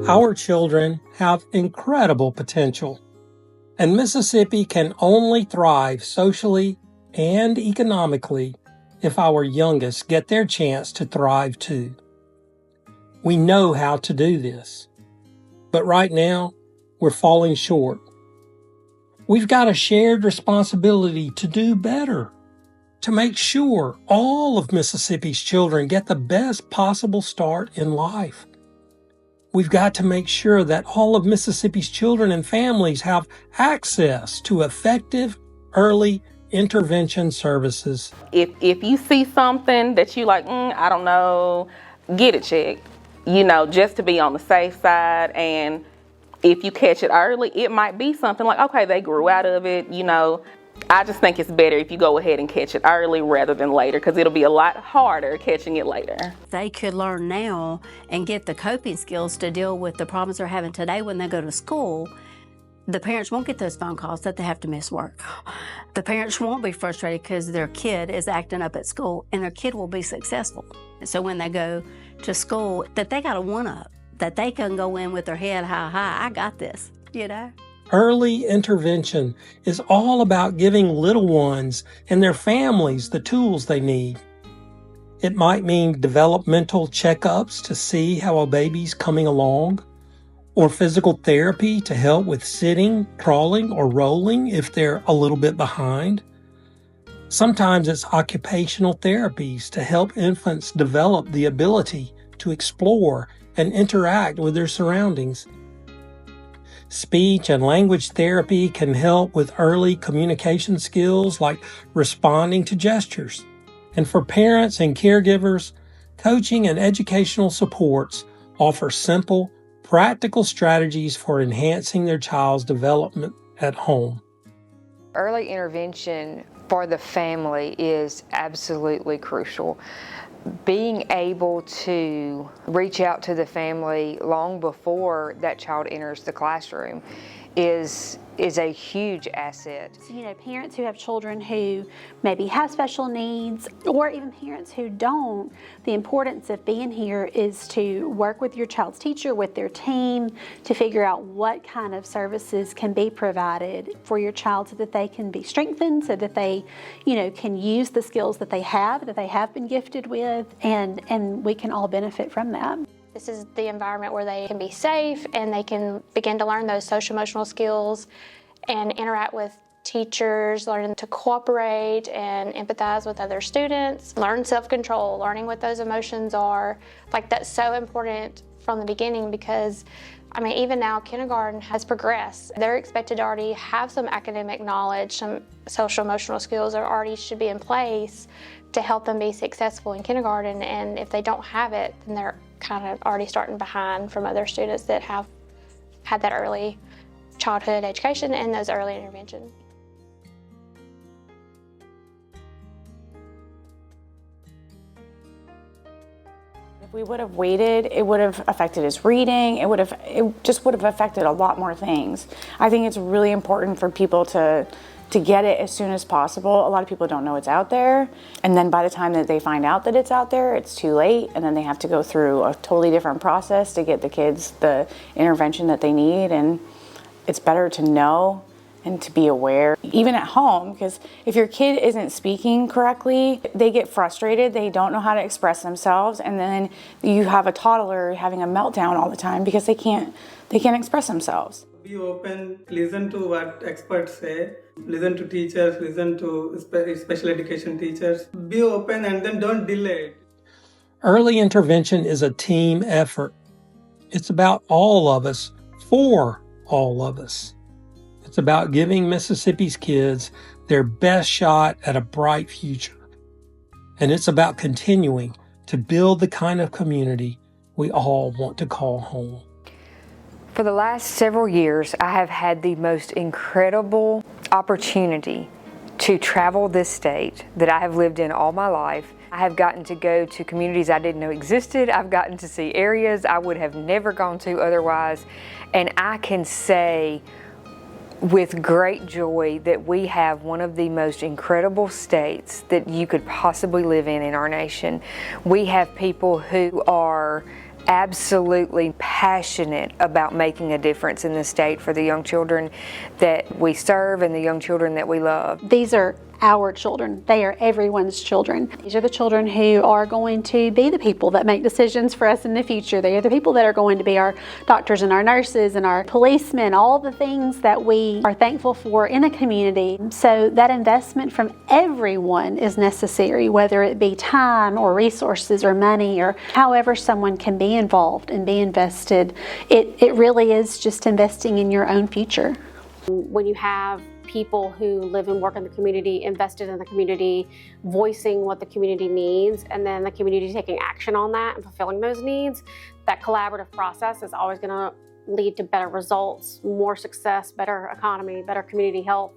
Our children have incredible potential, and Mississippi can only thrive socially and economically if our youngest get their chance to thrive too. We know how to do this, but right now we're falling short. We've got a shared responsibility to do better, to make sure all of Mississippi's children get the best possible start in life. We've got to make sure that all of Mississippi's children and families have access to effective early intervention services. If you see something that you like, I don't know, get it checked, just to be on the safe side. And if you catch it early, it might be something like, okay, they grew out of it, I just think it's better if you go ahead and catch it early rather than later, because it'll be a lot harder catching it later. They could learn now and get the coping skills to deal with the problems they're having today when they go to school. The parents won't get those phone calls that they have to miss work. The parents won't be frustrated because their kid is acting up at school, and their kid will be successful. So when they go to school, that they got a one-up, that they can go in with their head high, I got this, Early intervention is all about giving little ones and their families the tools they need. It might mean developmental checkups to see how a baby's coming along, or physical therapy to help with sitting, crawling, or rolling if they're a little bit behind. Sometimes it's occupational therapies to help infants develop the ability to explore and interact with their surroundings. Speech and language therapy can help with early communication skills like responding to gestures. And for parents and caregivers, coaching and educational supports offer simple, practical strategies for enhancing their child's development at home. Early intervention for the family is absolutely crucial. Being able to reach out to the family long before that child enters the classroom is a huge asset. Parents who have children who maybe have special needs, or even parents who don't, the importance of being here is to work with your child's teacher, with their team, to figure out what kind of services can be provided for your child so that they can be strengthened, so that they, can use the skills that they have been gifted with, and we can all benefit from that. This is the environment where they can be safe and they can begin to learn those social-emotional skills and interact with teachers, learning to cooperate and empathize with other students, learn self-control, learning what those emotions are. That's so important from the beginning, because even now kindergarten has progressed. They're expected to already have some academic knowledge, some social-emotional skills that already should be in place to help them be successful in kindergarten. And if they don't have it, then they're kind of already starting behind from other students that have had that early childhood education and those early interventions. If we would have waited, it would have affected his reading. It just would have affected a lot more things. I think it's really important for people to get it as soon as possible. A lot of people don't know it's out there, and then by the time that they find out that it's out there, it's too late, and then they have to go through a totally different process to get the kids the intervention that they need. And it's better to know and to be aware, even at home, because if your kid isn't speaking correctly, they get frustrated, they don't know how to express themselves, and then you have a toddler having a meltdown all the time because they can't express themselves. Be open, listen to what experts say, listen to teachers, listen to special education teachers. Be open and then don't delay. Early intervention is a team effort. It's about all of us, for all of us. It's about giving Mississippi's kids their best shot at a bright future. And it's about continuing to build the kind of community we all want to call home. For the last several years, I have had the most incredible opportunity to travel this state that I have lived in all my life. I have gotten to go to communities I didn't know existed. I've gotten to see areas I would have never gone to otherwise. And I can say with great joy that we have one of the most incredible states that you could possibly live in our nation. We have people who are absolutely passionate about making a difference in the state for the young children that we serve and the young children that we love. These are our children. They are everyone's children. These are the children who are going to be the people that make decisions for us in the future. They are the people that are going to be our doctors and our nurses and our policemen, all the things that we are thankful for in a community. So that investment from everyone is necessary, whether it be time or resources or money or however someone can be involved and be invested. It really is just investing in your own future. When you have people who live and work in the community, invested in the community, voicing what the community needs, and then the community taking action on that and fulfilling those needs, that collaborative process is always going to lead to better results, more success, better economy, better community health.